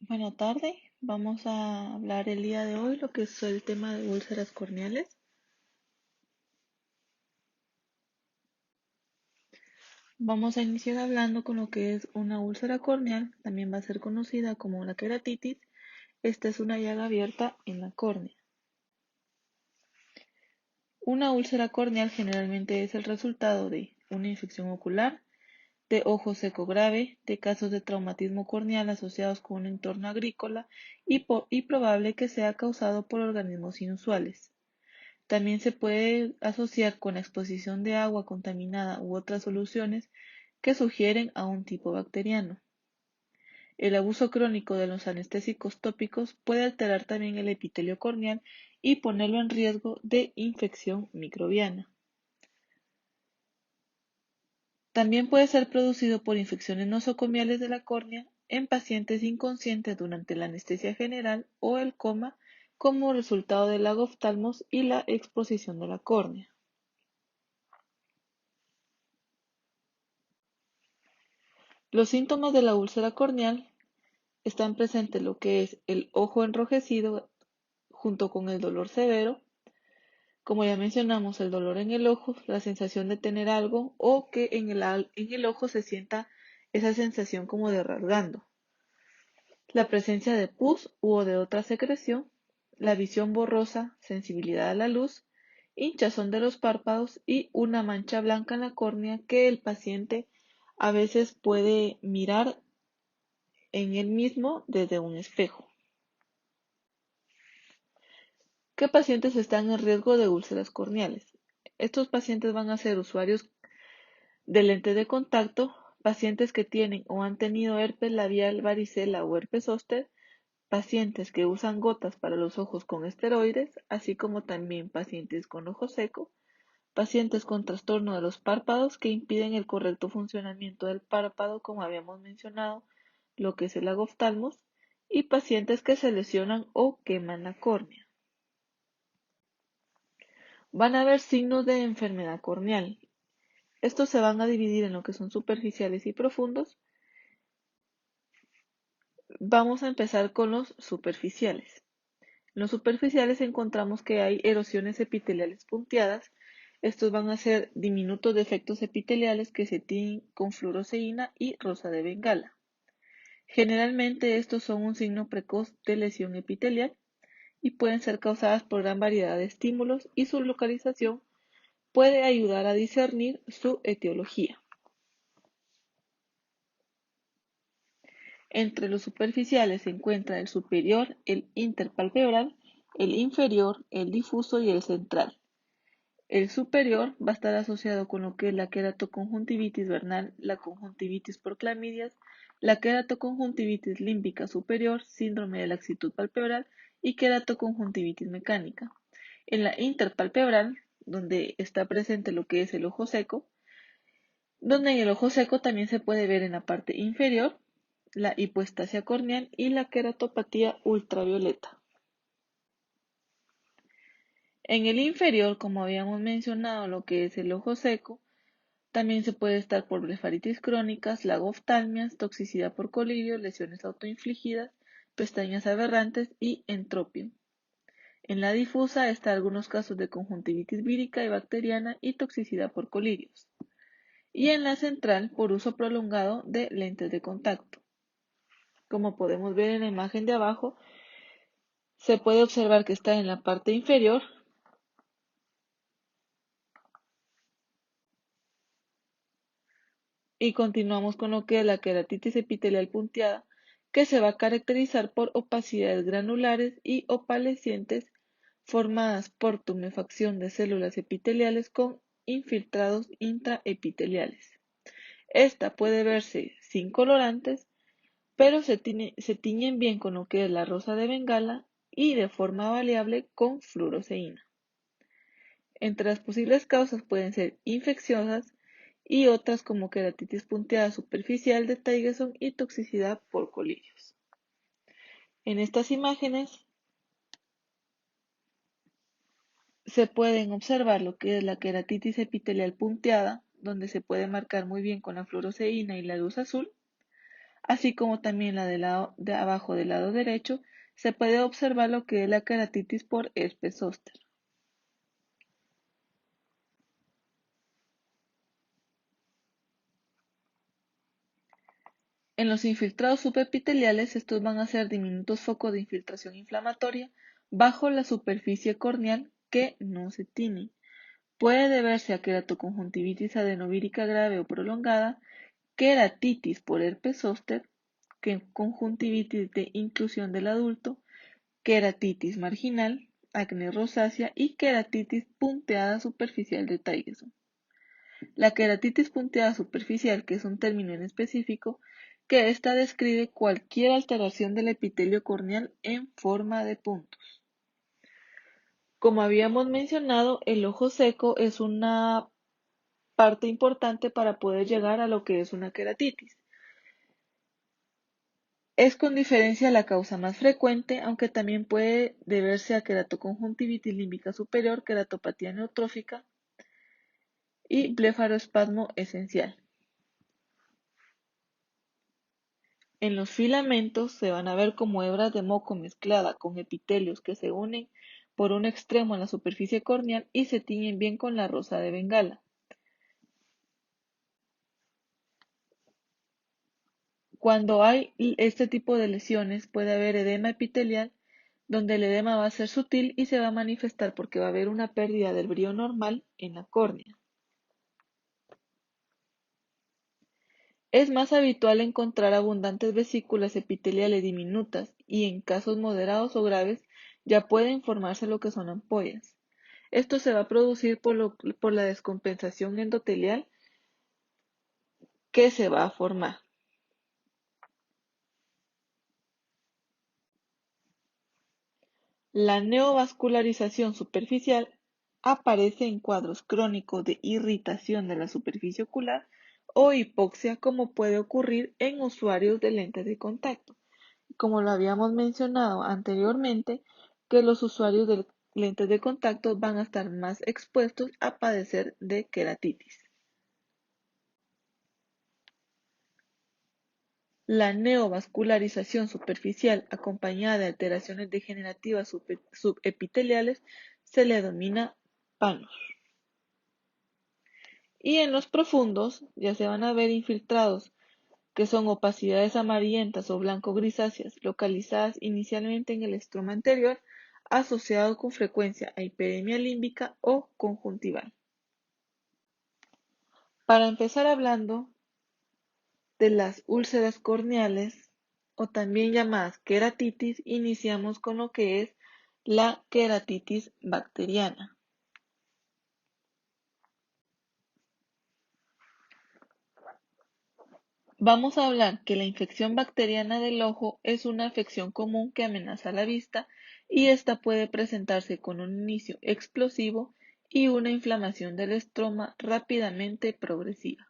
Buenas tardes, vamos a hablar el día de hoy lo que es el tema de úlceras corneales. Vamos a iniciar hablando con lo que es una úlcera corneal, también va a ser conocida como una queratitis. Esta es una llaga abierta en la córnea. Una úlcera corneal generalmente es el resultado de una infección ocular, de ojo seco grave, de casos de traumatismo corneal asociados con un entorno agrícola y probable que sea causado por organismos inusuales. También se puede asociar con la exposición de agua contaminada u otras soluciones que sugieren a un tipo bacteriano. El abuso crónico de los anestésicos tópicos puede alterar también el epitelio corneal y ponerlo en riesgo de infección microbiana. También puede ser producido por infecciones nosocomiales de la córnea en pacientes inconscientes durante la anestesia general o el coma como resultado del agoftalmos y la exposición de la córnea. Los síntomas de la úlcera corneal están presentes lo que es el ojo enrojecido junto con el dolor severo, como ya mencionamos, el dolor en el ojo, la sensación de tener algo o que en el ojo se sienta esa sensación como de rasgando, la presencia de pus u de otra secreción, la visión borrosa, sensibilidad a la luz, hinchazón de los párpados y una mancha blanca en la córnea que el paciente a veces puede mirar en él mismo desde un espejo. ¿Qué pacientes están en riesgo de úlceras corneales? Estos pacientes van a ser usuarios de lentes de contacto, pacientes que tienen o han tenido herpes labial, varicela o herpes zóster, pacientes que usan gotas para los ojos con esteroides, así como también pacientes con ojo seco, pacientes con trastorno de los párpados que impiden el correcto funcionamiento del párpado, como habíamos mencionado, lo que es el agoftalmos, y pacientes que se lesionan o queman la córnea. Van a haber signos de enfermedad corneal. Estos se van a dividir en lo que son superficiales y profundos. Vamos a empezar con los superficiales. En los superficiales encontramos que hay erosiones epiteliales punteadas. Estos van a ser diminutos defectos epiteliales que se tiñen con fluoresceína y rosa de bengala. Generalmente estos son un signo precoz de lesión epitelial y pueden ser causadas por gran variedad de estímulos y su localización puede ayudar a discernir su etiología. Entre los superficiales se encuentra el superior, el interpalpebral, el inferior, el difuso y el central. El superior va a estar asociado con lo que es la queratoconjuntivitis vernal, la conjuntivitis por clamidias, la queratoconjuntivitis límbica superior, síndrome de laxitud palpebral y queratoconjuntivitis mecánica. En la interpalpebral, donde está presente lo que es el ojo seco, donde en el ojo seco también se puede ver en la parte inferior la hipoestasia corneal y la queratopatía ultravioleta. En el inferior, como habíamos mencionado, lo que es el ojo seco, también se puede estar por blefaritis crónicas, lagoftalmias, toxicidad por colirio, lesiones autoinfligidas, pestañas aberrantes y entropio. En la difusa está algunos casos de conjuntivitis vírica y bacteriana y toxicidad por colirios. Y en la central, por uso prolongado de lentes de contacto. Como podemos ver en la imagen de abajo, se puede observar que está en la parte inferior y continuamos con lo que es la queratitis epitelial punteada, que se va a caracterizar por opacidades granulares y opalescentes formadas por tumefacción de células epiteliales con infiltrados intraepiteliales. Esta puede verse sin colorantes, pero se tiñen bien con lo que es la rosa de bengala y de forma variable con fluoresceína. Entre las posibles causas pueden ser infecciosas y otras como queratitis punteada superficial de Tyson y toxicidad por colirios. En estas imágenes se pueden observar lo que es la queratitis epitelial punteada, donde se puede marcar muy bien con la fluoresceína y la luz azul, así como también la del lado de abajo del lado derecho, se puede observar lo que es la queratitis por herpes zóster. En los infiltrados subepiteliales, estos van a ser diminutos focos de infiltración inflamatoria bajo la superficie corneal que no se tienen. Puede deberse a queratoconjuntivitis adenovírica grave o prolongada, queratitis por herpes zóster, conjuntivitis de inclusión del adulto, queratitis marginal, acné rosácea y queratitis punteada superficial de Tyson. La queratitis punteada superficial, que es un término en específico, que ésta describe cualquier alteración del epitelio corneal en forma de puntos. Como habíamos mencionado, el ojo seco es una parte importante para poder llegar a lo que es una queratitis. Es con diferencia la causa más frecuente, aunque también puede deberse a queratoconjuntivitis límbica superior, queratopatía neotrófica y blefaroespasmo esencial. En los filamentos se van a ver como hebras de moco mezclada con epitelios que se unen por un extremo en la superficie corneal y se tiñen bien con la rosa de Bengala. Cuando hay este tipo de lesiones puede haber edema epitelial, donde el edema va a ser sutil y se va a manifestar porque va a haber una pérdida del brillo normal en la córnea. Es más habitual encontrar abundantes vesículas epiteliales diminutas y en casos moderados o graves ya pueden formarse lo que son ampollas. Esto se va a producir por la descompensación endotelial que se va a formar. La neovascularización superficial aparece en cuadros crónicos de irritación de la superficie ocular o hipoxia, como puede ocurrir en usuarios de lentes de contacto. Como lo habíamos mencionado anteriormente, que los usuarios de lentes de contacto van a estar más expuestos a padecer de queratitis. La neovascularización superficial acompañada de alteraciones degenerativas subepiteliales se le denomina panos. Y en los profundos ya se van a ver infiltrados, que son opacidades amarillentas o blanco-grisáceas, localizadas inicialmente en el estroma anterior, asociado con frecuencia a hiperemia límbica o conjuntival. Para empezar hablando de las úlceras corneales, o también llamadas queratitis, iniciamos con lo que es la queratitis bacteriana. Vamos a hablar que la infección bacteriana del ojo es una afección común que amenaza la vista y esta puede presentarse con un inicio explosivo y una inflamación del estroma rápidamente progresiva.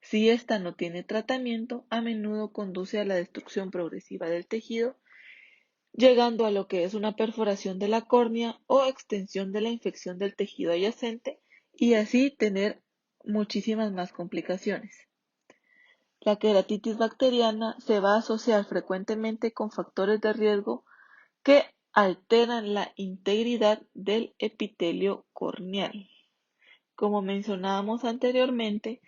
Si esta no tiene tratamiento, a menudo conduce a la destrucción progresiva del tejido, llegando a lo que es una perforación de la córnea o extensión de la infección del tejido adyacente y así tener muchísimas más complicaciones. La queratitis bacteriana se va a asociar frecuentemente con factores de riesgo que alteran la integridad del epitelio corneal. Como mencionábamos anteriormente,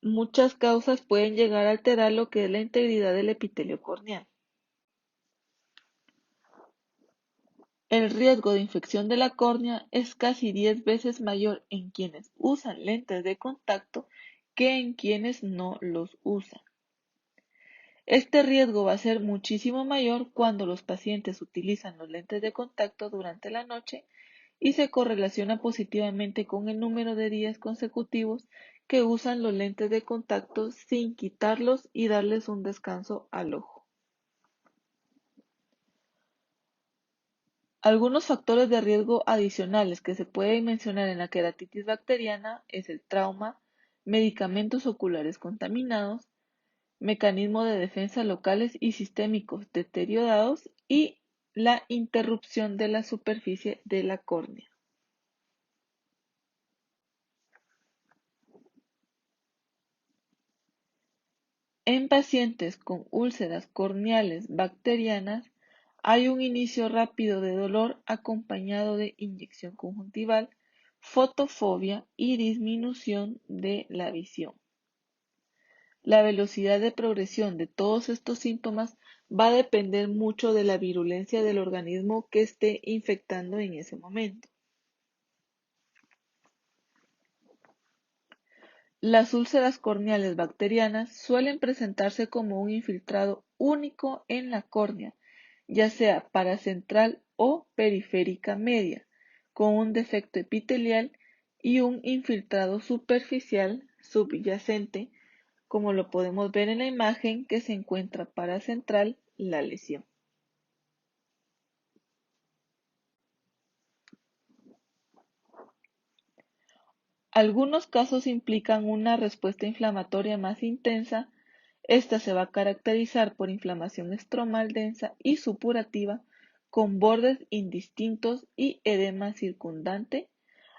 muchas causas pueden llegar a alterar lo que es la integridad del epitelio corneal. El riesgo de infección de la córnea es casi 10 veces mayor en quienes usan lentes de contacto que en quienes no los usan. Este riesgo va a ser muchísimo mayor cuando los pacientes utilizan los lentes de contacto durante la noche y se correlaciona positivamente con el número de días consecutivos que usan los lentes de contacto sin quitarlos y darles un descanso al ojo. Algunos factores de riesgo adicionales que se pueden mencionar en la queratitis bacteriana es el trauma, medicamentos oculares contaminados, mecanismos de defensa locales y sistémicos deteriorados y la interrupción de la superficie de la córnea. En pacientes con úlceras corneales bacterianas hay un inicio rápido de dolor acompañado de inyección conjuntival, fotofobia y disminución de la visión. La velocidad de progresión de todos estos síntomas va a depender mucho de la virulencia del organismo que esté infectando en ese momento. Las úlceras corneales bacterianas suelen presentarse como un infiltrado único en la córnea, ya sea paracentral o periférica media, con un defecto epitelial y un infiltrado superficial subyacente, como lo podemos ver en la imagen que se encuentra paracentral la lesión. Algunos casos implican una respuesta inflamatoria más intensa. Esta se va a caracterizar por inflamación estromal densa y supurativa, con bordes indistintos y edema circundante,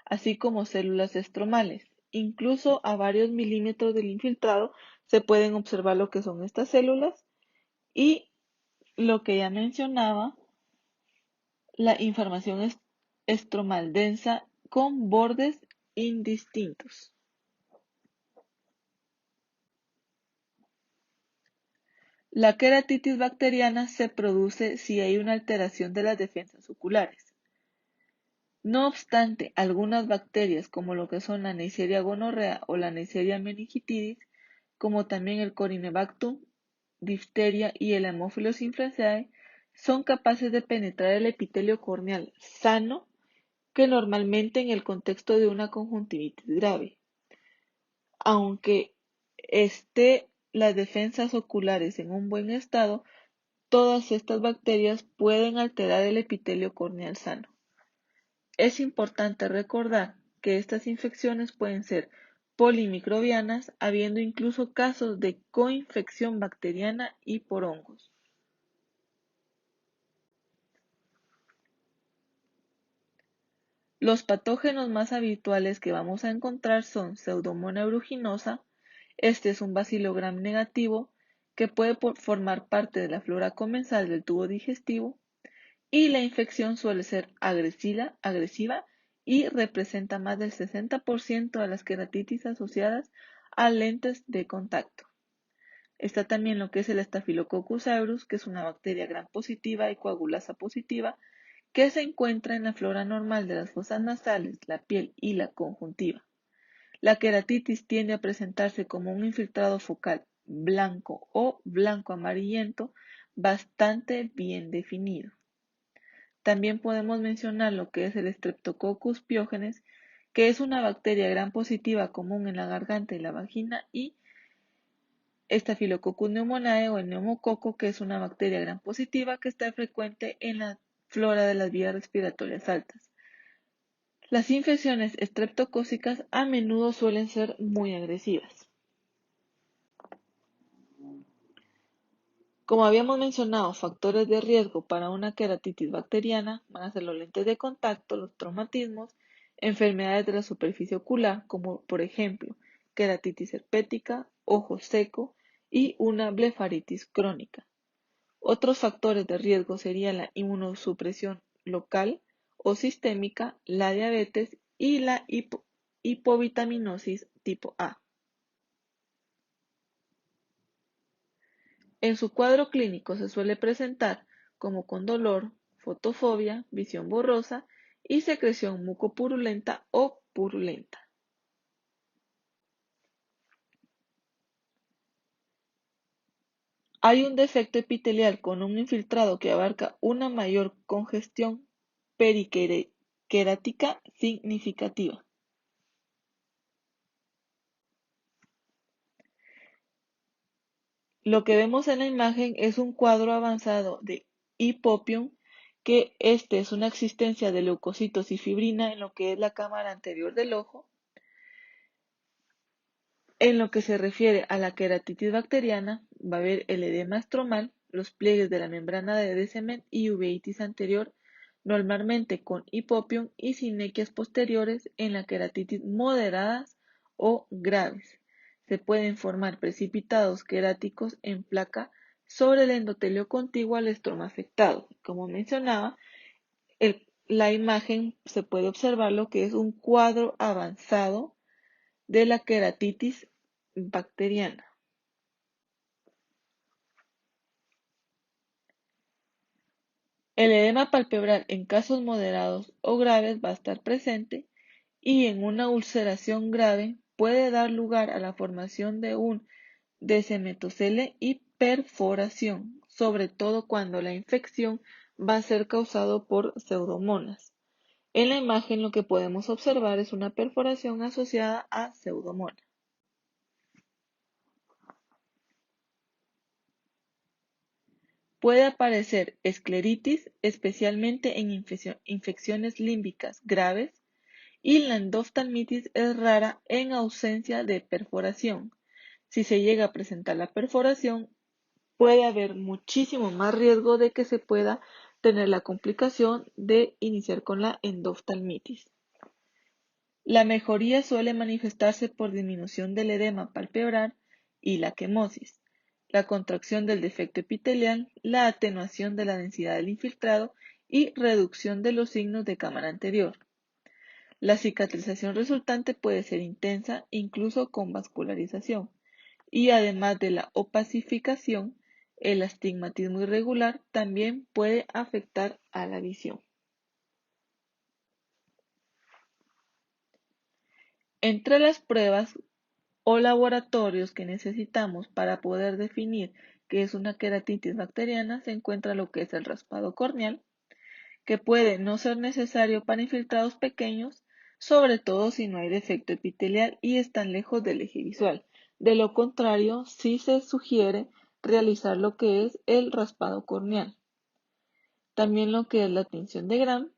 así como células estromales. Incluso a varios milímetros del infiltrado se pueden observar lo que son estas células y lo que ya mencionaba, la inflamación estromal densa con bordes indistintos. La queratitis bacteriana se produce si hay una alteración de las defensas oculares. No obstante, algunas bacterias, como lo que son la Neisseria gonorrea o la Neisseria meningitidis, como también el Corynebacterium, difteria y el Haemophilus influenzae, son capaces de penetrar el epitelio corneal sano, que normalmente en el contexto de una conjuntivitis grave. Aunque esté las defensas oculares en un buen estado, todas estas bacterias pueden alterar el epitelio corneal sano. Es importante recordar que estas infecciones pueden ser polimicrobianas, habiendo incluso casos de coinfección bacteriana y por hongos. Los patógenos más habituales que vamos a encontrar son Pseudomonas aeruginosa. Este es un bacilo gram negativo que puede formar parte de la flora comensal del tubo digestivo, y la infección suele ser agresiva y representa más del 60% de las queratitis asociadas a lentes de contacto. Está también lo que es el Staphylococcus aureus, que es una bacteria gram positiva y coagulasa positiva, que se encuentra en la flora normal de las fosas nasales, la piel y la conjuntiva. La queratitis tiende a presentarse como un infiltrado focal blanco o blanco amarillento bastante bien definido. También podemos mencionar lo que es el Streptococcus pyogenes, que es una bacteria gram positiva común en la garganta y la vagina, y Staphylococcus pneumoniae o el neumococo, que es una bacteria gram positiva que está frecuente en la flora de las vías respiratorias altas. Las infecciones estreptocócicas a menudo suelen ser muy agresivas. Como habíamos mencionado, factores de riesgo para una queratitis bacteriana van a ser los lentes de contacto, los traumatismos, enfermedades de la superficie ocular, como por ejemplo queratitis herpética, ojo seco y una blefaritis crónica. Otros factores de riesgo serían la inmunosupresión local o sistémica, la diabetes y la hipovitaminosis tipo A. En su cuadro clínico se suele presentar como con dolor, fotofobia, visión borrosa y secreción mucopurulenta o purulenta. Hay un defecto epitelial con un infiltrado que abarca una mayor congestión periquerática significativa. Lo que vemos en la imagen es un cuadro avanzado de hipopión, que es una existencia de leucocitos y fibrina en lo que es la cámara anterior del ojo. En lo que se refiere a la queratitis bacteriana, va a haber el edema estromal, los pliegues de la membrana de Descemet y uveitis anterior, normalmente con hipopión y sinequias posteriores en la queratitis moderadas o graves. Se pueden formar precipitados queráticos en placa sobre el endotelio contiguo al estroma afectado. Como mencionaba, la imagen se puede observar lo que es un cuadro avanzado de la queratitis bacteriana. El edema palpebral en casos moderados o graves va a estar presente y en una ulceración grave puede dar lugar a la formación de un descemetocele y perforación, sobre todo cuando la infección va a ser causado por pseudomonas. En la imagen lo que podemos observar es una perforación asociada a pseudomonas. Puede aparecer escleritis, especialmente en infecciones límbicas graves, y la endoftalmitis es rara en ausencia de perforación. Si se llega a presentar la perforación, puede haber muchísimo más riesgo de que se pueda tener la complicación de iniciar con la endoftalmitis. La mejoría suele manifestarse por disminución del edema palpebral y la quemosis, la contracción del defecto epitelial, la atenuación de la densidad del infiltrado y reducción de los signos de cámara anterior. La cicatrización resultante puede ser intensa, incluso con vascularización, y además de la opacificación, el astigmatismo irregular también puede afectar a la visión. Entre las pruebas o laboratorios que necesitamos para poder definir qué es una queratitis bacteriana se encuentra lo que es el raspado corneal, que puede no ser necesario para infiltrados pequeños, sobre todo si no hay defecto epitelial y están lejos del eje visual. De lo contrario, sí se sugiere realizar lo que es el raspado corneal. También lo que es la tinción de Gram,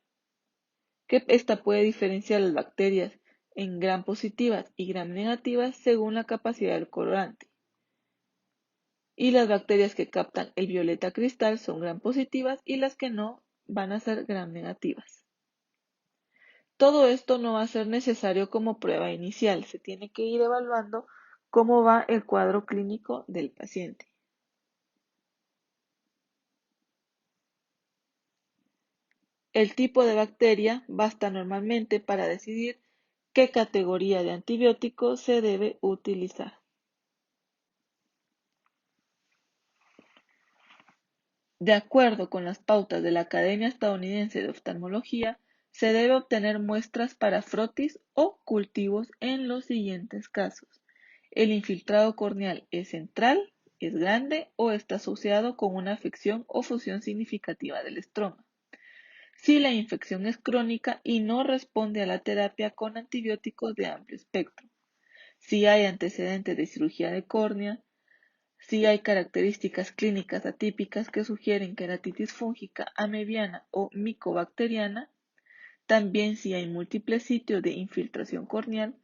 que esta puede diferenciar las bacterias en Gram positivas y Gram negativas según la capacidad del colorante. Y las bacterias que captan el violeta cristal son Gram positivas y las que no van a ser Gram negativas. Todo esto no va a ser necesario como prueba inicial, se tiene que ir evaluando cómo va el cuadro clínico del paciente. El tipo de bacteria basta normalmente para decidir qué categoría de antibiótico se debe utilizar. De acuerdo con las pautas de la Academia Estadounidense de Oftalmología, se debe obtener muestras para frotis o cultivos en los siguientes casos. El infiltrado corneal es central, es grande o está asociado con una afección o fusión significativa del estroma. Si la infección es crónica y no responde a la terapia con antibióticos de amplio espectro. Si hay antecedentes de cirugía de córnea, si hay características clínicas atípicas que sugieren queratitis fúngica, amebiana o micobacteriana, también si hay múltiples sitios de infiltración corneal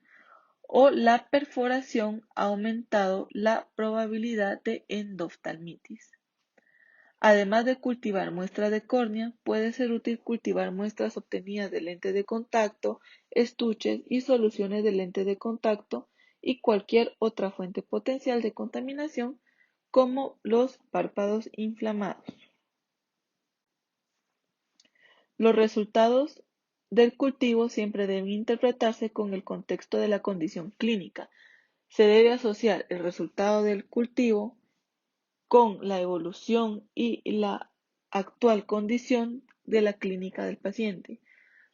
o la perforación ha aumentado la probabilidad de endoftalmitis. Además de cultivar muestras de córnea, puede ser útil cultivar muestras obtenidas de lentes de contacto, estuches y soluciones de lentes de contacto y cualquier otra fuente potencial de contaminación como los párpados inflamados. Los resultados del cultivo siempre deben interpretarse con el contexto de la condición clínica. Se debe asociar el resultado del cultivo con la evolución y la actual condición de la clínica del paciente.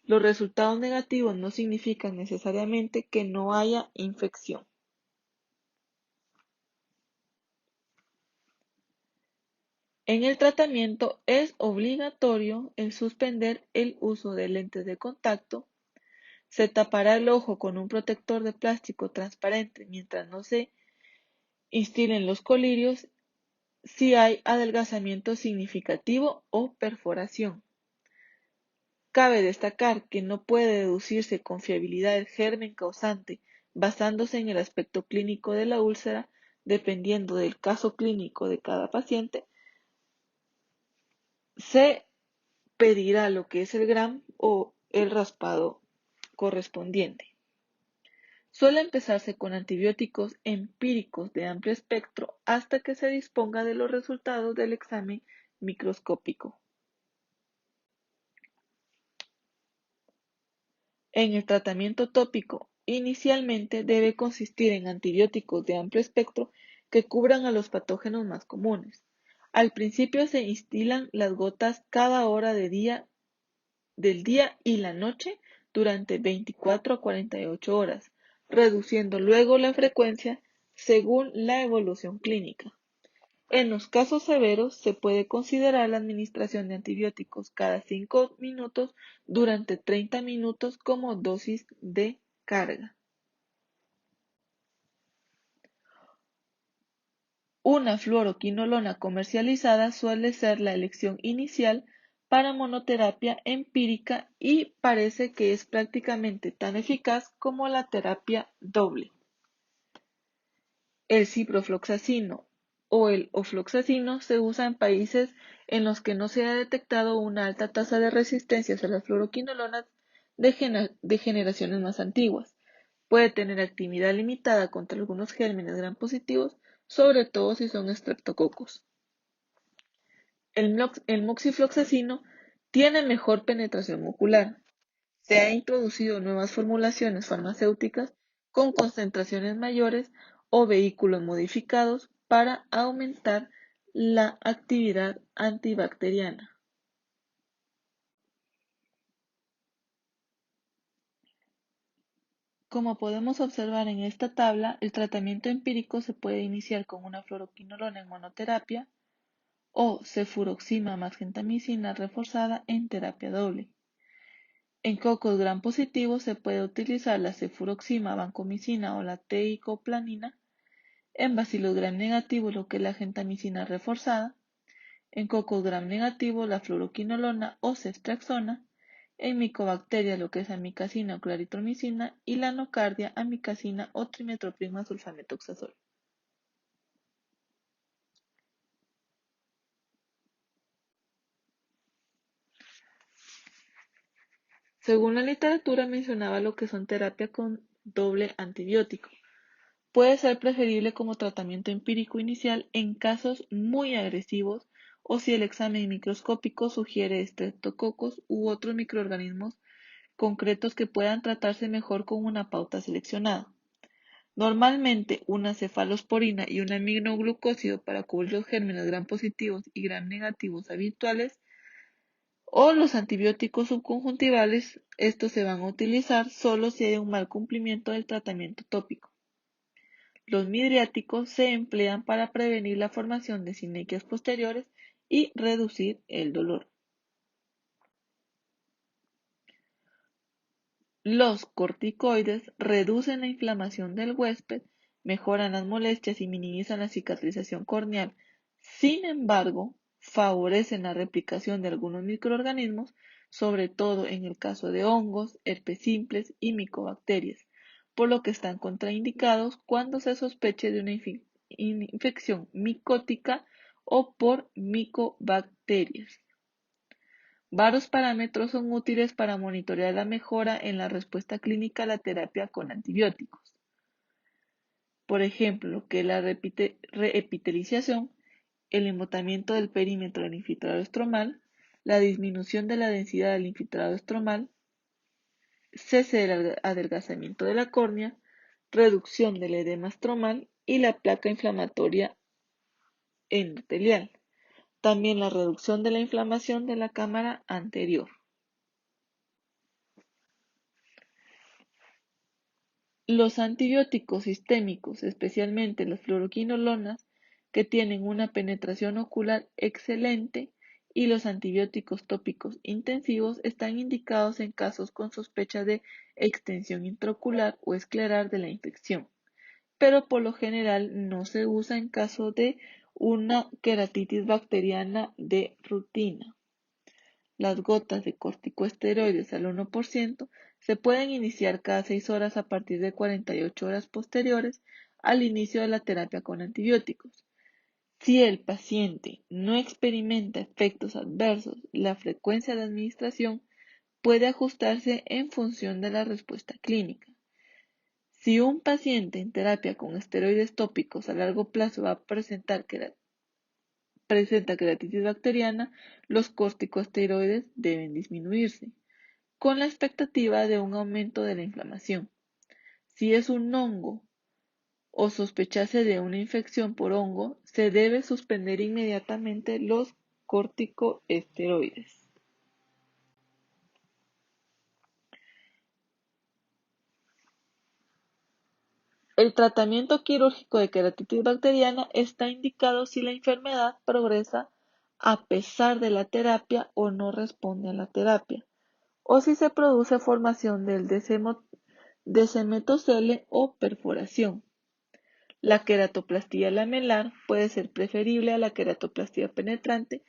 Los resultados negativos no significan necesariamente que no haya infección. En el tratamiento es obligatorio el suspender el uso de lentes de contacto. Se tapará el ojo con un protector de plástico transparente mientras no se instilen los colirios si hay adelgazamiento significativo o perforación. Cabe destacar que no puede deducirse con fiabilidad el germen causante basándose en el aspecto clínico de la úlcera, dependiendo del caso clínico de cada paciente. Se pedirá lo que es el Gram o el raspado correspondiente. Suele empezarse con antibióticos empíricos de amplio espectro hasta que se disponga de los resultados del examen microscópico. En el tratamiento tópico, inicialmente debe consistir en antibióticos de amplio espectro que cubran a los patógenos más comunes. Al principio se instilan las gotas cada hora del día y la noche durante 24 a 48 horas, reduciendo luego la frecuencia según la evolución clínica. En los casos severos, se puede considerar la administración de antibióticos cada 5 minutos durante 30 minutos como dosis de carga. Una fluoroquinolona comercializada suele ser la elección inicial para monoterapia empírica y parece que es prácticamente tan eficaz como la terapia doble. El ciprofloxacino o el ofloxacino se usa en países en los que no se ha detectado una alta tasa de resistencia a las fluoroquinolonas de generaciones más antiguas. Puede tener actividad limitada contra algunos gérmenes gram positivos, sobre todo si son estreptococos. El moxifloxacino tiene mejor penetración ocular. Se han introducido nuevas formulaciones farmacéuticas con concentraciones mayores o vehículos modificados para aumentar la actividad antibacteriana. Como podemos observar en esta tabla, el tratamiento empírico se puede iniciar con una fluoroquinolona en monoterapia o cefuroxima más gentamicina reforzada en terapia doble. En cocos gram positivos se puede utilizar la cefuroxima, vancomicina o la teicoplanina. En bacilos gram negativos, lo que es la gentamicina reforzada. En cocos gram negativos, la fluoroquinolona o ceftriaxona. En micobacterias, lo que es amicacina o claritromicina. Y la nocardia, amicacina o trimetoprim sulfametoxazol. Según la literatura mencionaba lo que son terapia con doble antibiótico. Puede ser preferible como tratamiento empírico inicial en casos muy agresivos o si el examen microscópico sugiere estreptococos u otros microorganismos concretos que puedan tratarse mejor con una pauta seleccionada. Normalmente, una cefalosporina y un aminoglucósido para cubrir los gérmenes gram positivos y gram negativos habituales o los antibióticos subconjuntivales, estos se van a utilizar solo si hay un mal cumplimiento del tratamiento tópico. Los midriáticos se emplean para prevenir la formación de sinequias posteriores y reducir el dolor. Los corticoides reducen la inflamación del huésped, mejoran las molestias y minimizan la cicatrización corneal. Sin embargo, favorecen la replicación de algunos microorganismos, sobre todo en el caso de hongos, herpes simples y micobacterias, por lo que están contraindicados cuando se sospeche de una infección micótica o por micobacterias. Varios parámetros son útiles para monitorear la mejora en la respuesta clínica a la terapia con antibióticos. Por ejemplo, lo que es la reepitelización, el embotamiento del perímetro del infiltrado estromal, la disminución de la densidad del infiltrado estromal, cese del adelgazamiento de la córnea, reducción del edema estromal y la placa inflamatoria endotelial. También la reducción de la inflamación de la cámara anterior. Los antibióticos sistémicos, especialmente las fluoroquinolonas, que tienen una penetración ocular excelente, y los antibióticos tópicos intensivos están indicados en casos con sospecha de extensión intraocular o escleral de la infección, pero por lo general no se usa en caso de una queratitis bacteriana de rutina. Las gotas de corticosteroides al 1% se pueden iniciar cada 6 horas a partir de 48 horas posteriores al inicio de la terapia con antibióticos. Si el paciente no experimenta efectos adversos, la frecuencia de administración puede ajustarse en función de la respuesta clínica. Si un paciente en terapia con esteroides tópicos a largo plazo presenta queratitis bacteriana, los corticosteroides deben disminuirse, con la expectativa de un aumento de la inflamación. Si es un hongo o sospechase de una infección por hongo, se debe suspender inmediatamente los corticosteroides. El tratamiento quirúrgico de queratitis bacteriana está indicado si la enfermedad progresa a pesar de la terapia o no responde a la terapia, o si se produce formación del desemetocele o perforación. La queratoplastía lamelar puede ser preferible a la queratoplastía penetrante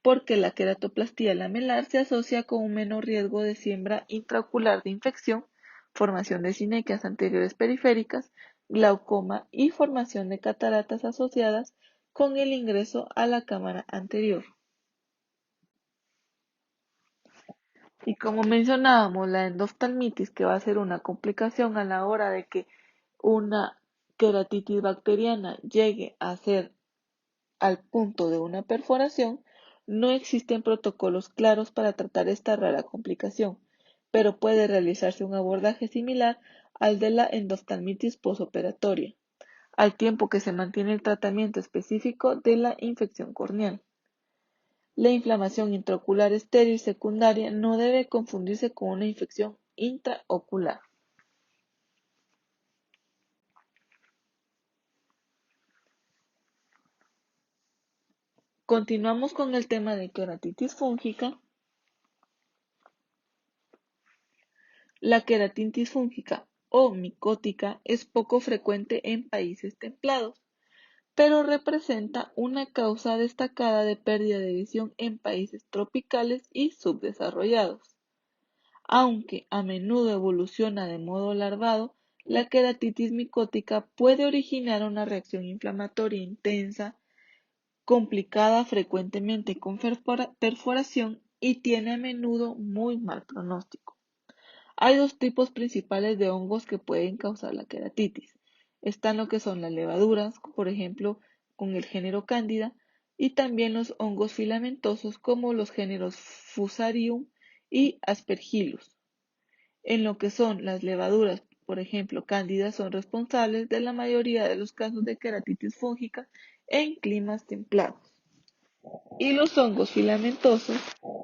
porque la queratoplastía lamelar se asocia con un menor riesgo de siembra intraocular de infección, formación de sinequias anteriores periféricas, glaucoma y formación de cataratas asociadas con el ingreso a la cámara anterior. Y como mencionábamos, la endoftalmitis, que va a ser una complicación a la hora de que una queratitis bacteriana llegue a ser al punto de una perforación, no existen protocolos claros para tratar esta rara complicación, pero puede realizarse un abordaje similar al de la endoftalmitis posoperatoria, al tiempo que se mantiene el tratamiento específico de la infección corneal. La inflamación intraocular estéril secundaria no debe confundirse con una infección intraocular. Continuamos con el tema de queratitis fúngica. La queratitis fúngica o micótica es poco frecuente en países templados, pero representa una causa destacada de pérdida de visión en países tropicales y subdesarrollados. Aunque a menudo evoluciona de modo larvado, la queratitis micótica puede originar una reacción inflamatoria intensa, complicada frecuentemente con perforación y tiene a menudo muy mal pronóstico. Hay dos tipos principales de hongos que pueden causar la queratitis. Están lo que son las levaduras, por ejemplo, con el género Cándida, y también los hongos filamentosos como los géneros Fusarium y Aspergillus. En lo que son las levaduras, por ejemplo, Cándida, son responsables de la mayoría de los casos de queratitis fúngica en climas templados. Y los hongos filamentosos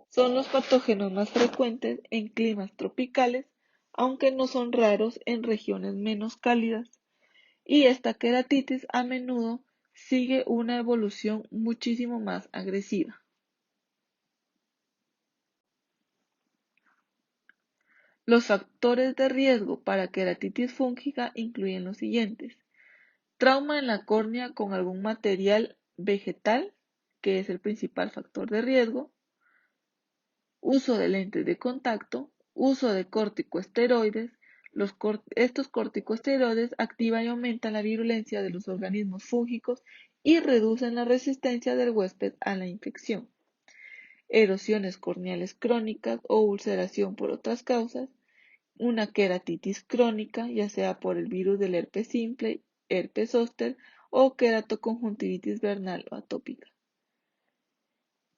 son los patógenos más frecuentes en climas tropicales, aunque no son raros en regiones menos cálidas. Y esta queratitis a menudo sigue una evolución muchísimo más agresiva. Los factores de riesgo para queratitis fúngica incluyen los siguientes: trauma en la córnea con algún material vegetal, que es el principal factor de riesgo; uso de lentes de contacto; uso de corticosteroides. Estos corticosteroides activan y aumentan la virulencia de los organismos fúngicos y reducen la resistencia del huésped a la infección. Erosiones corneales crónicas o ulceración por otras causas. Una queratitis crónica, ya sea por el virus del herpes simple, herpes zóster o queratoconjuntivitis vernal o atópica.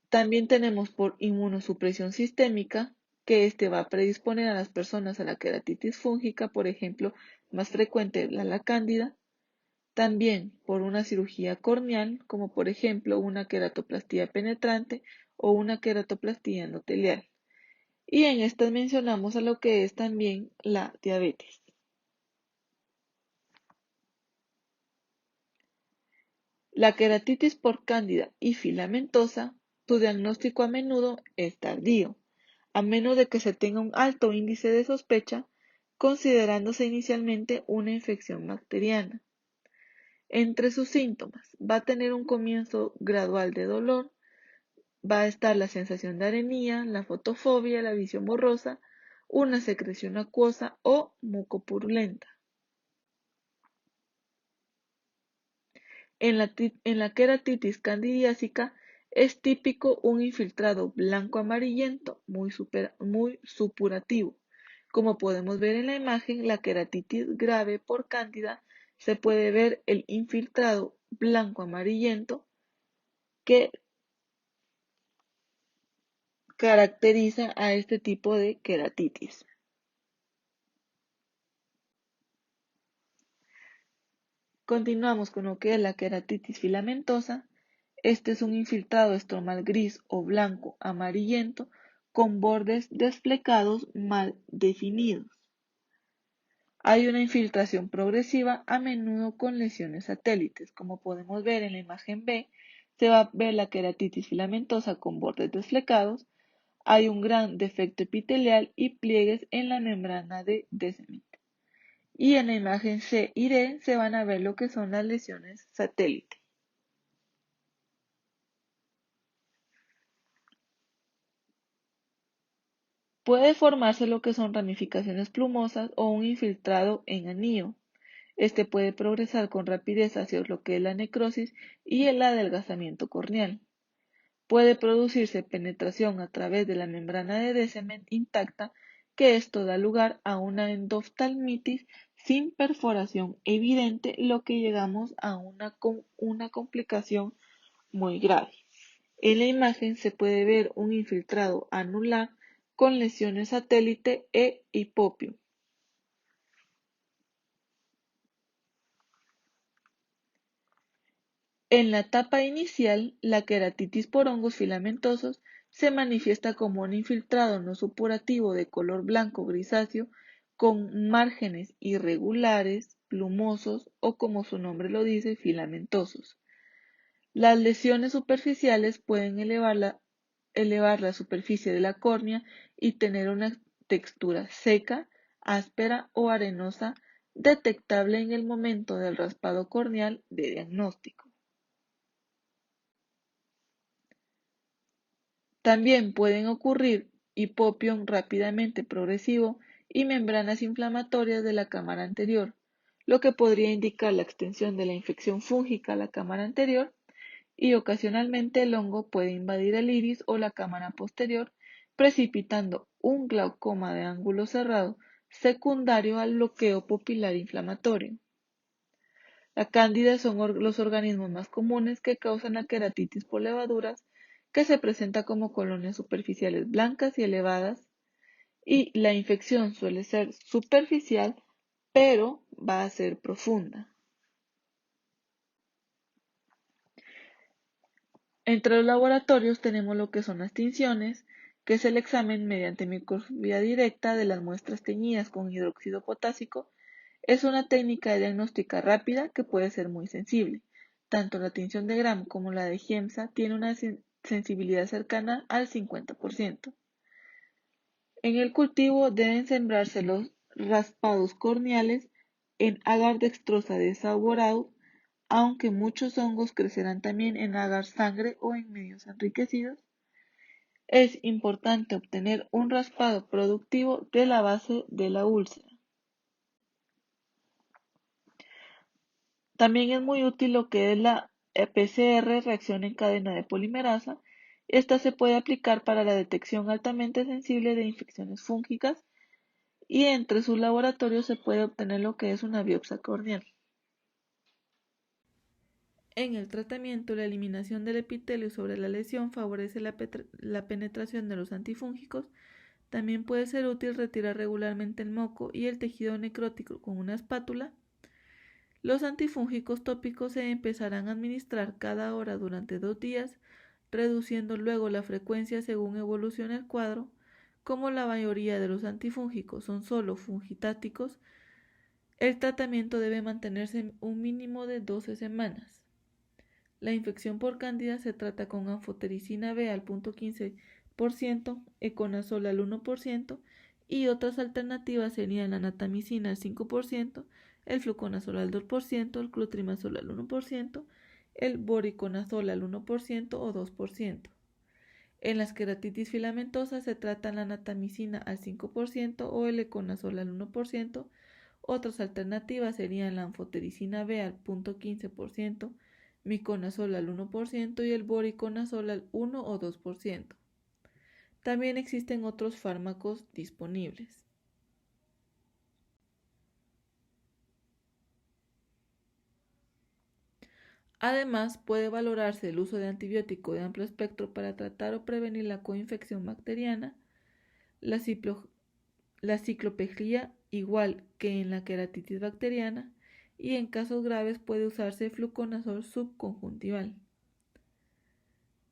También tenemos por inmunosupresión sistémica, que va a predisponer a las personas a la queratitis fúngica, por ejemplo, más frecuente la cándida. También por una cirugía corneal, como por ejemplo una queratoplastía penetrante o una queratoplastía endotelial. Y en estas mencionamos a lo que es también la diabetes. La queratitis por cándida y filamentosa, su diagnóstico a menudo es tardío, a menos de que se tenga un alto índice de sospecha, considerándose inicialmente una infección bacteriana. Entre sus síntomas, va a tener un comienzo gradual de dolor, va a estar la sensación de arenía, la fotofobia, la visión borrosa, una secreción acuosa o mucopurulenta. En la queratitis candidiásica es típico un infiltrado blanco amarillento muy supurativo, Como podemos ver en la imagen, la queratitis grave por cándida se puede ver el infiltrado blanco amarillento que caracteriza a este tipo de queratitis. Continuamos con lo que es la queratitis filamentosa. Este es un infiltrado estromal gris o blanco amarillento con bordes desflecados mal definidos. Hay una infiltración progresiva, a menudo con lesiones satélites. Como podemos ver en la imagen B, se va a ver la queratitis filamentosa con bordes desflecados. Hay un gran defecto epitelial y pliegues en la membrana de Descemet. Y en la imagen C y D se van a ver lo que son las lesiones satélite. Puede formarse lo que son ramificaciones plumosas o un infiltrado en anillo. Este puede progresar con rapidez hacia lo que es la necrosis y el adelgazamiento corneal. Puede producirse penetración a través de la membrana de Descemet intacta, que esto da lugar a una endoftalmitis sin perforación evidente, lo que llegamos a una complicación muy grave. En la imagen se puede ver un infiltrado anular con lesiones satélite e hipopio. En la etapa inicial, la queratitis por hongos filamentosos se manifiesta como un infiltrado no supurativo de color blanco grisáceo con márgenes irregulares, plumosos o, como su nombre lo dice, filamentosos. Las lesiones superficiales pueden elevar la superficie de la córnea y tener una textura seca, áspera o arenosa, detectable en el momento del raspado corneal de diagnóstico. También pueden ocurrir hipopio rápidamente progresivo y membranas inflamatorias de la cámara anterior, lo que podría indicar la extensión de la infección fúngica a la cámara anterior, y ocasionalmente el hongo puede invadir el iris o la cámara posterior, precipitando un glaucoma de ángulo cerrado secundario al bloqueo pupilar inflamatorio. La cándida son los organismos más comunes que causan la queratitis por levaduras, que se presenta como colonias superficiales blancas y elevadas, y la infección suele ser superficial, pero va a ser profunda. Entre los laboratorios tenemos lo que son las tinciones, que es el examen mediante microscopía directa de las muestras teñidas con hidróxido potásico. Es una técnica diagnóstica rápida que puede ser muy sensible. Tanto la tinción de Gram como la de Giemsa tiene una sensibilidad cercana al 50%. En el cultivo deben sembrarse los raspados corneales en agar dextrosa de Sauerkraut, aunque muchos hongos crecerán también en agar sangre o en medios enriquecidos. Es importante obtener un raspado productivo de la base de la úlcera. También es muy útil lo que es la PCR, reacción en cadena de polimerasa. Esta se puede aplicar para la detección altamente sensible de infecciones fúngicas, y entre sus laboratorios se puede obtener lo que es una biopsia corneal. En el tratamiento, la eliminación del epitelio sobre la lesión favorece la penetración de los antifúngicos. También puede ser útil retirar regularmente el moco y el tejido necrótico con una espátula. Los antifúngicos tópicos se empezarán a administrar cada hora durante 2 días, reduciendo luego la frecuencia según evolucione el cuadro. Como la mayoría de los antifúngicos son solo fungitáticos, el tratamiento debe mantenerse un mínimo de 12 semanas. La infección por cándida se trata con anfotericina B al 0.15%, econazol al 1%, y otras alternativas serían la natamicina al 5%, el fluconazol al 2%, el clotrimazol al 1%, el voriconazol al 1% o 2%. En las queratitis filamentosas se tratan la natamicina al 5% o el econazol al 1%. Otras alternativas serían la anfotericina B al 0.15%, miconazol al 1% y el voriconazol al 1 o 2%. También existen otros fármacos disponibles. Además, puede valorarse el uso de antibiótico de amplio espectro para tratar o prevenir la coinfección bacteriana, la ciclopegría, igual que en la queratitis bacteriana, y en casos graves puede usarse fluconazol subconjuntival.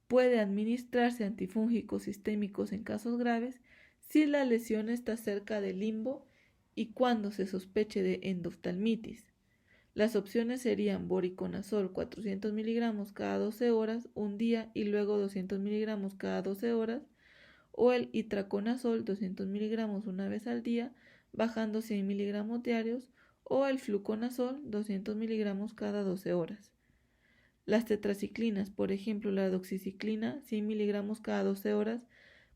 Puede administrarse antifúngicos sistémicos en casos graves si la lesión está cerca del limbo y cuando se sospeche de endoftalmitis. Las opciones serían voriconazol 400 mg cada 12 horas un día y luego 200 mg cada 12 horas, o el itraconazol 200 mg una vez al día, bajando 100 mg diarios, o el fluconazol 200 mg cada 12 horas. Las tetraciclinas, por ejemplo la doxiciclina 100 mg cada 12 horas,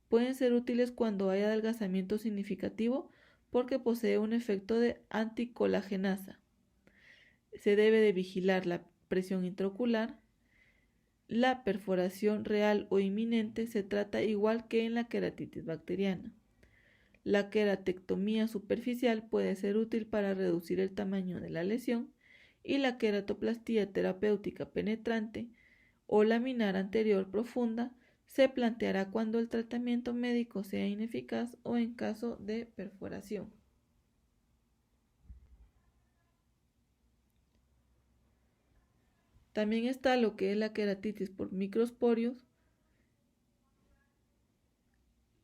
pueden ser útiles cuando hay adelgazamiento significativo porque posee un efecto de anticolagenasa. Se debe de vigilar la presión intraocular. La perforación real o inminente se trata igual que en la queratitis bacteriana. La queratectomía superficial puede ser útil para reducir el tamaño de la lesión y la queratoplastía terapéutica penetrante o laminar anterior profunda se planteará cuando el tratamiento médico sea ineficaz o en caso de perforación. También está lo que es la queratitis por microsporios.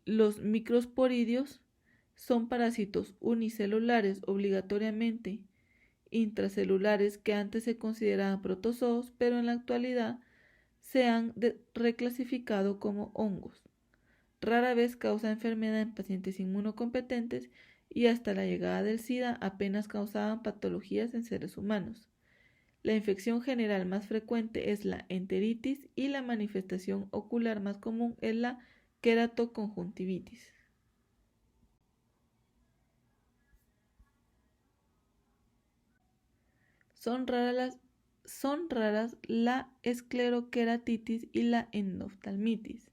Los microsporidios son parásitos unicelulares obligatoriamente intracelulares que antes se consideraban protozoos, pero en la actualidad se han reclasificado como hongos. Rara vez causa enfermedad en pacientes inmunocompetentes y hasta la llegada del SIDA apenas causaban patologías en seres humanos. La infección general más frecuente es la enteritis y la manifestación ocular más común es la queratoconjuntivitis. Son raras la escleroqueratitis y la endoftalmitis.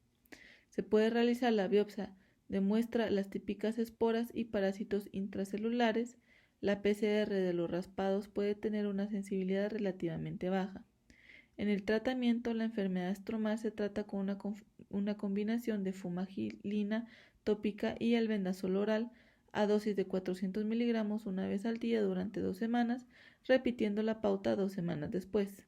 Se puede realizar la biopsia de muestra las típicas esporas y parásitos intracelulares. La PCR de los raspados puede tener una sensibilidad relativamente baja. En el tratamiento, la enfermedad estromal se trata con una combinación de fumagilina tópica y albendazol oral a dosis de 400 mg una vez al día durante 2 semanas, repitiendo la pauta 2 semanas después.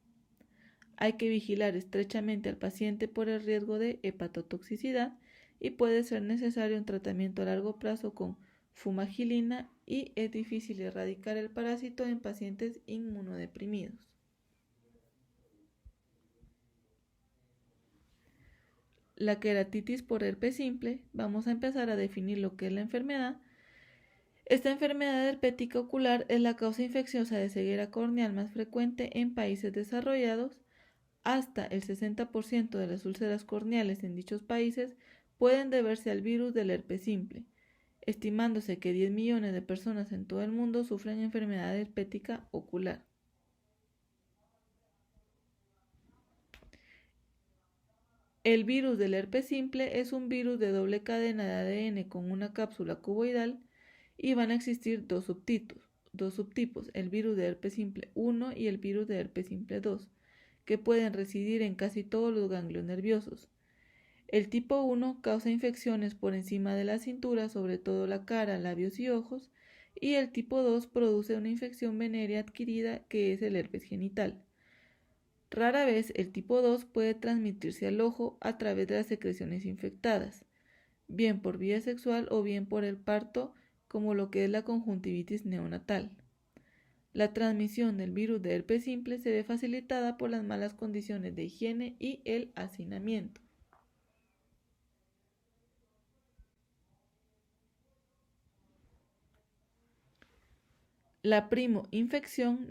Hay que vigilar estrechamente al paciente por el riesgo de hepatotoxicidad y puede ser necesario un tratamiento a largo plazo con fumagilina y es difícil erradicar el parásito en pacientes inmunodeprimidos. La queratitis por herpes simple, vamos a empezar a definir lo que es la enfermedad. Esta enfermedad herpética ocular es la causa infecciosa de ceguera corneal más frecuente en países desarrollados. Hasta el 60% de las úlceras corneales en dichos países pueden deberse al virus del herpes simple, estimándose que 10 millones de personas en todo el mundo sufren enfermedad herpética ocular. El virus del herpes simple es un virus de doble cadena de ADN con una cápsula cuboidal y van a existir dos subtipos, el virus de herpes simple 1 y el virus de herpes simple 2, que pueden residir en casi todos los ganglios nerviosos. El tipo 1 causa infecciones por encima de la cintura, sobre todo la cara, labios y ojos, y el tipo 2 produce una infección venérea adquirida que es el herpes genital. Rara vez el tipo 2 puede transmitirse al ojo a través de las secreciones infectadas, bien por vía sexual o bien por el parto, como lo que es la conjuntivitis neonatal. La transmisión del virus de herpes simple se ve facilitada por las malas condiciones de higiene y el hacinamiento. La primoinfección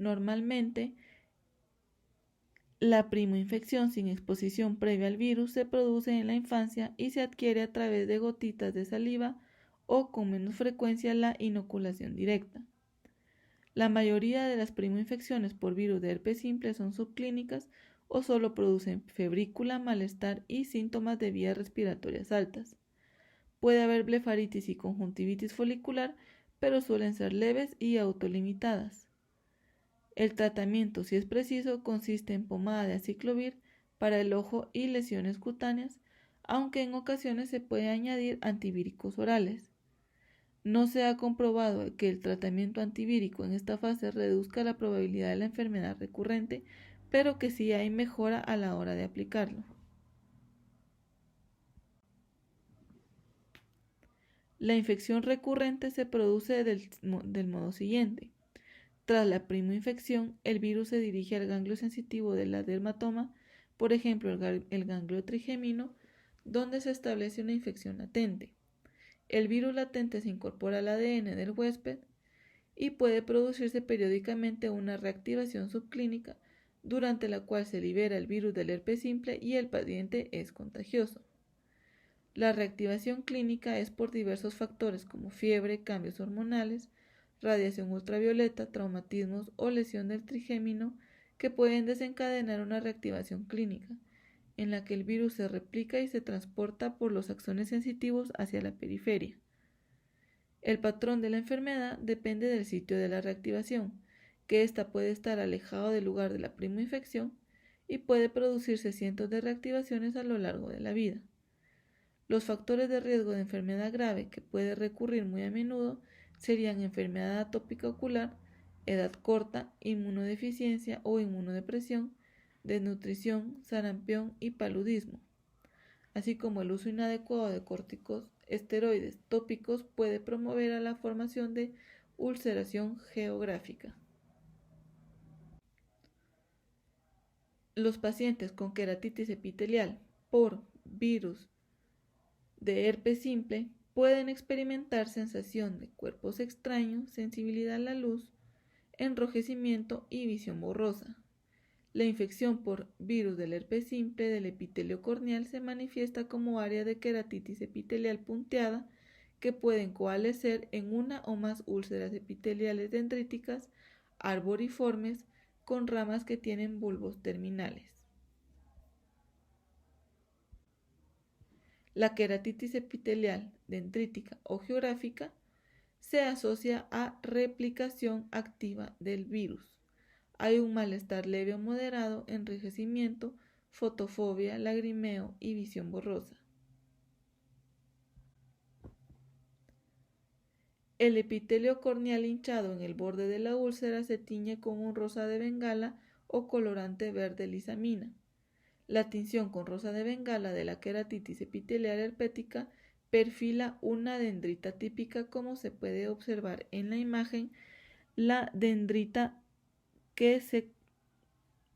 sin exposición previa al virus se produce en la infancia y se adquiere a través de gotitas de saliva o con menos frecuencia la inoculación directa. La mayoría de las primoinfecciones por virus de herpes simple son subclínicas o solo producen febrícula, malestar y síntomas de vías respiratorias altas. Puede haber blefaritis y conjuntivitis folicular, pero suelen ser leves y autolimitadas. El tratamiento, si es preciso, consiste en pomada de aciclovir para el ojo y lesiones cutáneas, aunque en ocasiones se puede añadir antivíricos orales. No se ha comprobado que el tratamiento antivírico en esta fase reduzca la probabilidad de la enfermedad recurrente, pero que sí hay mejora a la hora de aplicarlo. La infección recurrente se produce del modo siguiente. Tras la primoinfección, el virus se dirige al ganglio sensitivo de la dermatoma, por ejemplo el ganglio trigémino, donde se establece una infección latente. El virus latente se incorpora al ADN del huésped y puede producirse periódicamente una reactivación subclínica, durante la cual se libera el virus del herpes simple y el paciente es contagioso. La reactivación clínica es por diversos factores como fiebre, cambios hormonales, radiación ultravioleta, traumatismos o lesión del trigémino que pueden desencadenar una reactivación clínica, en la que el virus se replica y se transporta por los axones sensitivos hacia la periferia. El patrón de la enfermedad depende del sitio de la reactivación, que ésta puede estar alejado del lugar de la primoinfección y puede producirse cientos de reactivaciones a lo largo de la vida. Los factores de riesgo de enfermedad grave que puede recurrir muy a menudo serían enfermedad atópica ocular, edad corta, inmunodeficiencia o inmunodepresión, desnutrición, sarampión y paludismo, así como el uso inadecuado de corticosteroides tópicos puede promover a la formación de ulceración geográfica. Los pacientes con queratitis epitelial por virus de herpes simple pueden experimentar sensación de cuerpos extraños, sensibilidad a la luz, enrojecimiento y visión borrosa. La infección por virus del herpes simple del epitelio corneal se manifiesta como área de queratitis epitelial punteada que pueden coalescer en una o más úlceras epiteliales dendríticas arboriformes con ramas que tienen bulbos terminales. La queratitis epitelial dendrítica o geográfica se asocia a replicación activa del virus. Hay un malestar leve o moderado, enrojecimiento, fotofobia, lagrimeo y visión borrosa. El epitelio corneal hinchado en el borde de la úlcera se tiñe con un rosa de bengala o colorante verde lisamina. La tinción con rosa de bengala de la queratitis epitelial herpética perfila una dendrita típica, como se puede observar en la imagen, la dendrita que se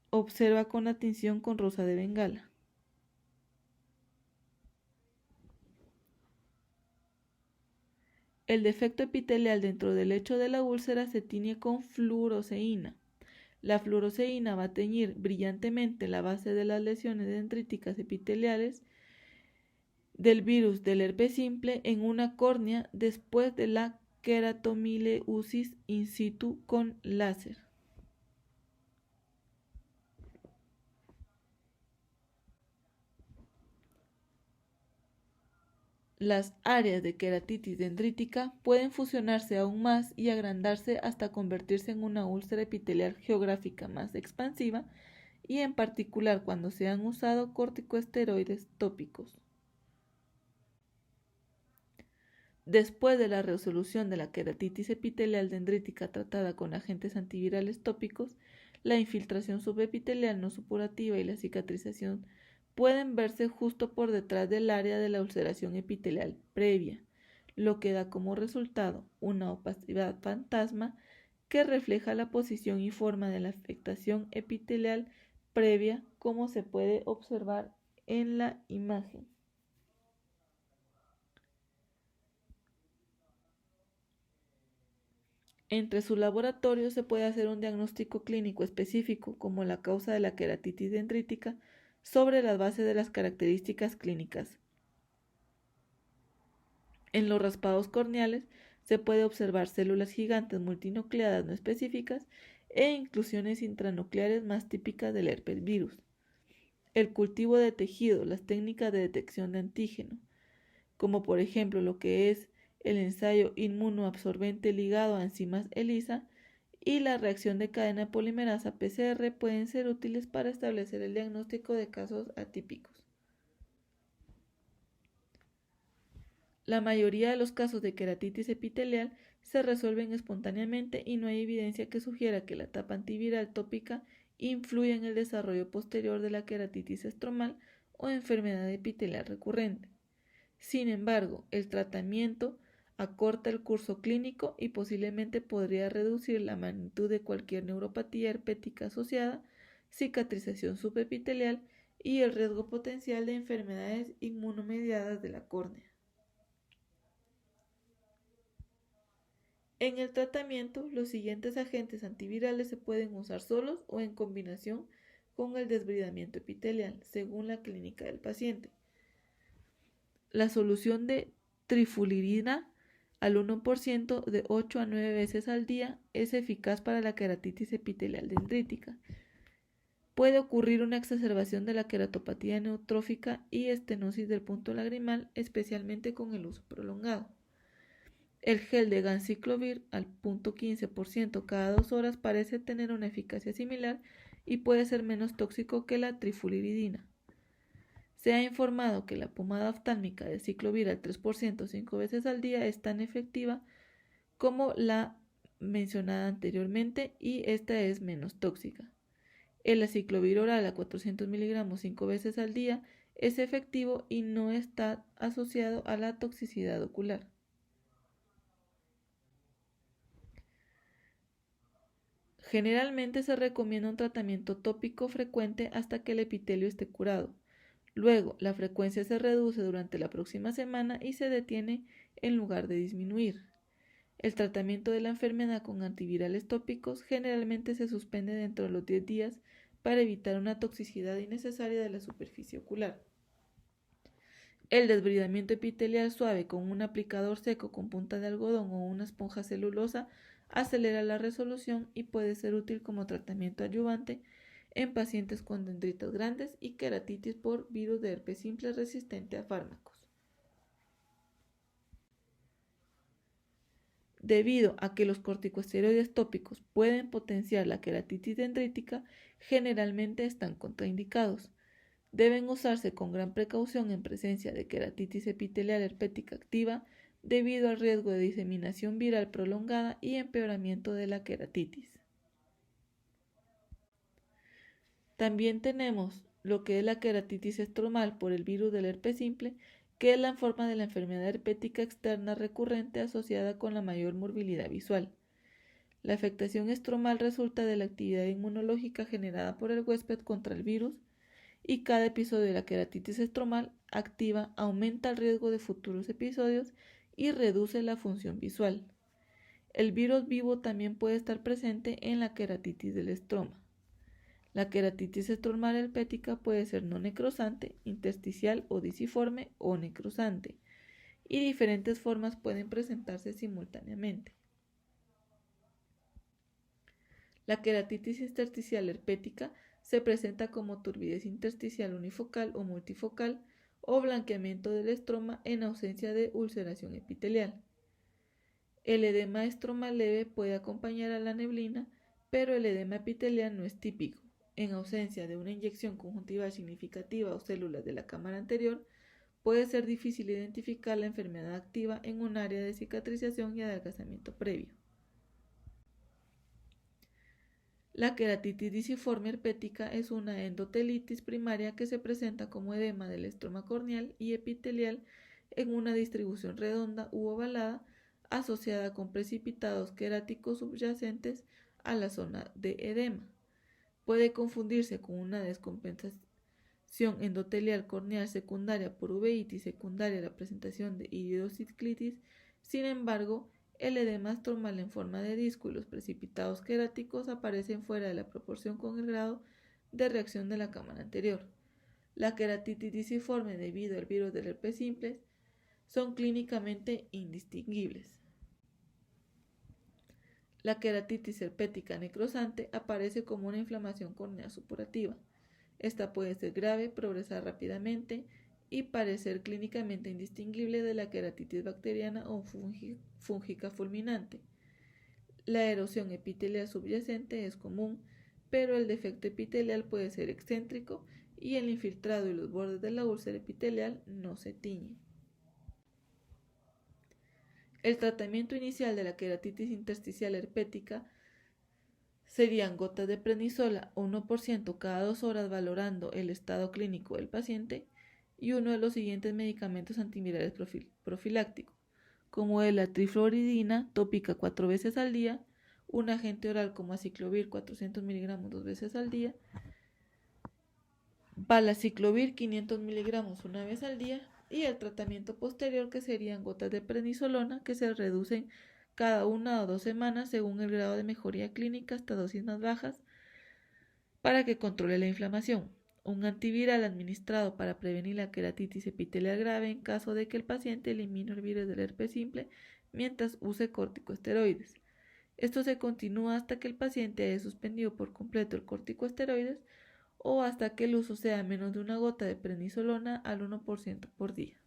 observa con la tinción con rosa de bengala. El defecto epitelial dentro del lecho de la úlcera se tiñe con fluoresceína. La fluoresceína va a teñir brillantemente la base de las lesiones dendríticas epiteliales del virus del herpes simple en una córnea después de la queratomileusis in situ con láser. Las áreas de queratitis dendrítica pueden fusionarse aún más y agrandarse hasta convertirse en una úlcera epitelial geográfica más expansiva, y en particular cuando se han usado corticosteroides tópicos. Después de la resolución de la queratitis epitelial dendrítica tratada con agentes antivirales tópicos, la infiltración subepitelial no supurativa y la cicatrización pueden verse justo por detrás del área de la ulceración epitelial previa, lo que da como resultado una opacidad fantasma que refleja la posición y forma de la afectación epitelial previa, como se puede observar en la imagen. Entre su laboratorio se puede hacer un diagnóstico clínico específico, como la causa de la queratitis dendrítica, sobre la base de las características clínicas. En los raspados corneales se puede observar células gigantes multinucleadas no específicas e inclusiones intranucleares más típicas del herpes virus. El cultivo de tejido, las técnicas de detección de antígeno, como por ejemplo lo que es el ensayo inmunoabsorbente ligado a enzimas ELISA, y la reacción de cadena polimerasa PCR pueden ser útiles para establecer el diagnóstico de casos atípicos. La mayoría de los casos de queratitis epitelial se resuelven espontáneamente y no hay evidencia que sugiera que la etapa antiviral tópica influye en el desarrollo posterior de la queratitis estromal o enfermedad epitelial recurrente. Sin embargo, el tratamiento acorta el curso clínico y posiblemente podría reducir la magnitud de cualquier neuropatía herpética asociada, cicatrización subepitelial y el riesgo potencial de enfermedades inmunomediadas de la córnea. En el tratamiento, los siguientes agentes antivirales se pueden usar solos o en combinación con el desbridamiento epitelial, según la clínica del paciente. La solución de trifluridina al 1% de 8 a 9 veces al día es eficaz para la queratitis epitelial dendrítica. Puede ocurrir una exacerbación de la queratopatía neutrófica y estenosis del punto lagrimal, especialmente con el uso prolongado. El gel de ganciclovir al 0.15% cada 2 horas parece tener una eficacia similar y puede ser menos tóxico que la trifluridina. Se ha informado que la pomada oftálmica de ciclovir al 3% 5 veces al día es tan efectiva como la mencionada anteriormente y esta es menos tóxica. El aciclovir oral a 400 mg 5 veces al día es efectivo y no está asociado a la toxicidad ocular. Generalmente se recomienda un tratamiento tópico frecuente hasta que el epitelio esté curado. Luego, la frecuencia se reduce durante la próxima semana y se detiene en lugar de disminuir. El tratamiento de la enfermedad con antivirales tópicos generalmente se suspende dentro de los 10 días para evitar una toxicidad innecesaria de la superficie ocular. El desbridamiento epitelial suave con un aplicador seco con punta de algodón o una esponja celulosa acelera la resolución y puede ser útil como tratamiento adyuvante en pacientes con dendritas grandes y queratitis por virus de herpes simple resistente a fármacos. Debido a que los corticosteroides tópicos pueden potenciar la queratitis dendrítica, generalmente están contraindicados. Deben usarse con gran precaución en presencia de queratitis epitelial herpética activa debido al riesgo de diseminación viral prolongada y empeoramiento de la queratitis. También tenemos lo que es la queratitis estromal por el virus del herpes simple, que es la forma de la enfermedad herpética externa recurrente asociada con la mayor morbilidad visual. La afectación estromal resulta de la actividad inmunológica generada por el huésped contra el virus y cada episodio de la queratitis estromal activa aumenta el riesgo de futuros episodios y reduce la función visual. El virus vivo también puede estar presente en la queratitis del estroma. La queratitis estromal herpética puede ser no necrosante, intersticial o disiforme o necrosante, y diferentes formas pueden presentarse simultáneamente. La queratitis intersticial herpética se presenta como turbidez intersticial unifocal o multifocal o blanqueamiento del estroma en ausencia de ulceración epitelial. El edema estromal leve puede acompañar a la neblina, pero el edema epitelial no es típico. En ausencia de una inyección conjuntival significativa o células de la cámara anterior, puede ser difícil identificar la enfermedad activa en un área de cicatrización y adelgazamiento previo. La queratitis disiforme herpética es una endotelitis primaria que se presenta como edema del estroma corneal y epitelial en una distribución redonda u ovalada asociada con precipitados queráticos subyacentes a la zona de edema. Puede confundirse con una descompensación endotelial corneal secundaria por uveitis secundaria a la presentación de iridociclitis. Sin embargo, el edema estromal en forma de disco y los precipitados queráticos aparecen fuera de la proporción con el grado de reacción de la cámara anterior. La queratitis disiforme debido al virus del herpes simple son clínicamente indistinguibles. La queratitis herpética necrosante aparece como una inflamación corneal supurativa. Esta puede ser grave, progresar rápidamente y parecer clínicamente indistinguible de la queratitis bacteriana o fúngica fulminante. La erosión epitelial subyacente es común, pero el defecto epitelial puede ser excéntrico y el infiltrado y los bordes de la úlcera epitelial no se tiñen. El tratamiento inicial de la queratitis intersticial herpética serían gotas de prednisona 1% cada 2 horas valorando el estado clínico del paciente y uno de los siguientes medicamentos antivirales profilácticos, como es la trifluoridina tópica 4 veces al día, un agente oral como aciclovir 400 mg 2 veces al día, valaciclovir 500 mg una vez al día y el tratamiento posterior que serían gotas de prednisolona que se reducen cada 1 o 2 semanas según el grado de mejoría clínica hasta dosis más bajas para que controle la inflamación. Un antiviral administrado para prevenir la queratitis epitelial grave en caso de que el paciente elimine el virus del herpes simple mientras use corticosteroides. Esto se continúa hasta que el paciente haya suspendido por completo el corticosteroides o hasta que el uso sea menos de una gota de prednisolona al 1% por día.